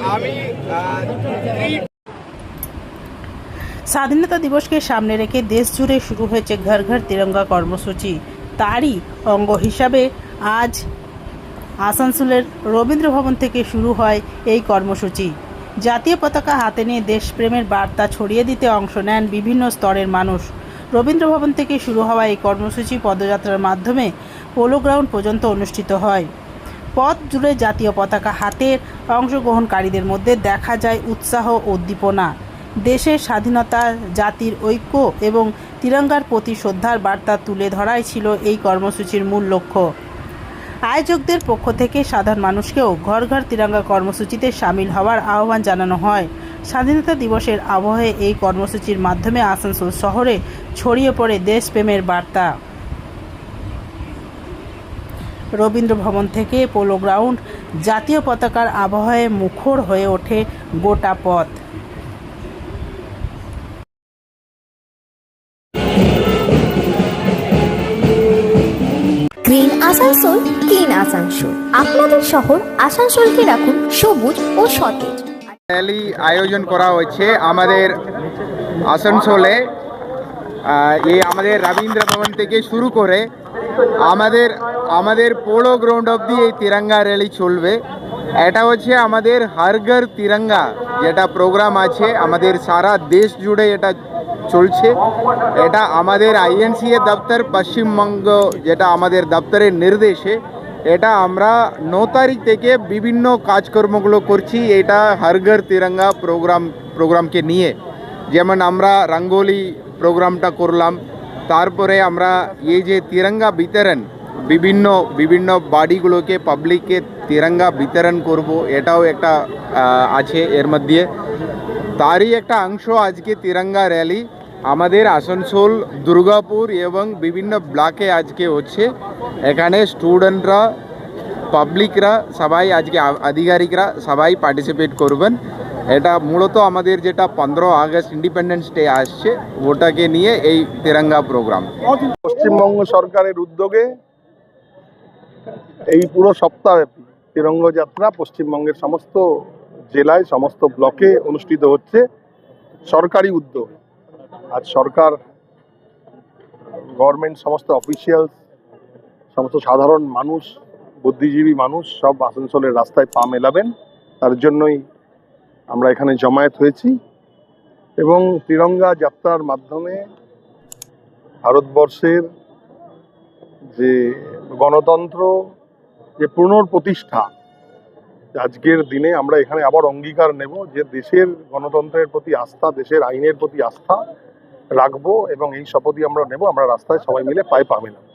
আমি স্বাধীনতা দিবসকে সামনে রেখে দেশ জুড়ে শুরু হয়েছে ঘর ঘর তিরঙ্গা কর্মসূচি। তারই অঙ্গ হিসাবে আজ আসানসোলের রবীন্দ্র ভবন থেকে শুরু হয় এই কর্মসূচি। জাতীয় পতাকা হাতে নিয়ে দেশপ্রেমের বার্তা ছড়িয়ে দিতে অংশ নেন বিভিন্ন স্তরের মানুষ। রবীন্দ্র ভবন থেকে শুরু হওয়া এই কর্মসূচি পদযাত্রার মাধ্যমে পোলো গ্রাউন্ড পর্যন্ত অনুষ্ঠিত হয়। পথ জুড়ে জাতীয় পতাকা হাতের অংশগ্রহণকারীদের মধ্যে দেখা যায় উৎসাহ ও উদ্দীপনা। দেশের স্বাধীনতা, জাতির ঐক্য এবং তিরঙ্গার প্রতি শ্রদ্ধার বার্তা তুলে ধরাই ছিল এই কর্মসূচির মূল লক্ষ্য। আয়োজকদের পক্ষ থেকে সাধারণ মানুষকেও ঘর ঘর তিরঙ্গা কর্মসূচিতে সামিল হওয়ার আহ্বান জানানো হয়। স্বাধীনতা দিবসের আবহে এই কর্মসূচির মাধ্যমে আসানসোল শহরে ছড়িয়ে পড়ে দেশপ্রেমের বার্তা। রবীন্দ্র ভবন থেকে পোলো গ্রাউন্ড জাতীয় পতাকার আবহে মুখর হয়ে ওঠে গোটা পথ। Green Asansol, clean Asansol. আপনাদের শহর আসানসোলকে রাখুন সবুজ ও সতেজ। র্যালি আয়োজন করা হয়েছে আমাদের আসানসোলে। এই আমাদের রবীন্দ্র ভবন থেকে শুরু করে আমাদের পোলো গ্রাউন্ড অবধি এই তিরঙ্গা র্যালি চলবে। এটা হচ্ছে আমাদের হর ঘর তিরঙ্গা যেটা প্রোগ্রাম আছে, আমাদের সারা দেশ জুড়ে এটা চলছে। এটা আমাদের আইএনসিএ দপ্তর পশ্চিমবঙ্গ, যেটা আমাদের দপ্তরের নির্দেশে এটা আমরা 9 তারিখ থেকে বিভিন্ন কাজকর্মগুলো করছি। এটা হর ঘর তিরঙ্গা প্রোগ্রামকে নিয়ে, যেমন আমরা রঙ্গোলি প্রোগ্রামটা করলাম, তারপরে আমরা এই যে তিরঙ্গা বিতরণ বিভিন্ন বাড়িগুলোকে পাবলিককে তিরঙ্গা বিতরণ করব, এটাও একটা আছে এর মধ্যে। তারই একটা অংশ আজকে তিরঙ্গা র্যালি আমাদের আসানসোল, দুর্গাপুর এবং বিভিন্ন ব্লকে আজকে হচ্ছে। এখানে স্টুডেন্টরা, পাবলিকরা সবাই, আজকে আধিকারিকরা সবাই পার্টিসিপেট করবেন। এটা মূলত আমাদের যেটা 15 আগস্ট ইন্ডিপেন্ডেন্স ডে আসছে ওটাকে নিয়ে এই তিরঙ্গা প্রোগ্রাম। পশ্চিমবঙ্গ সরকারের উদ্যোগে এই পুরো সপ্তাহব্যাপী তিরঙ্গ যাত্রা পশ্চিমবঙ্গের সমস্ত জেলায়, সমস্ত ব্লকে অনুষ্ঠিত হচ্ছে সরকারি উদ্যোগ। আজ সরকার, গভর্নমেন্ট, সমস্ত অফিসিয়ালস, সমস্ত সাধারণ মানুষ, বুদ্ধিজীবী মানুষ সব আসানসোলের রাস্তায় পা মেলাবেন, তার জন্যই আমরা এখানে জমায়েত হয়েছি। এবং তিরঙ্গা যাত্রার মাধ্যমে ভারতবর্ষের যে গণতন্ত্র, যে পুনঃপ্রতিষ্ঠা, আজকের দিনে আমরা এখানে আবার অঙ্গীকার নেব যে দেশের গণতন্ত্রের প্রতি আস্থা, দেশের আইনের প্রতি আস্থা রাখবো, এবং এই শপথই আমরা নেব। আমরা রাস্তায় সবাই মিলে পায়ে পা মেলাবো।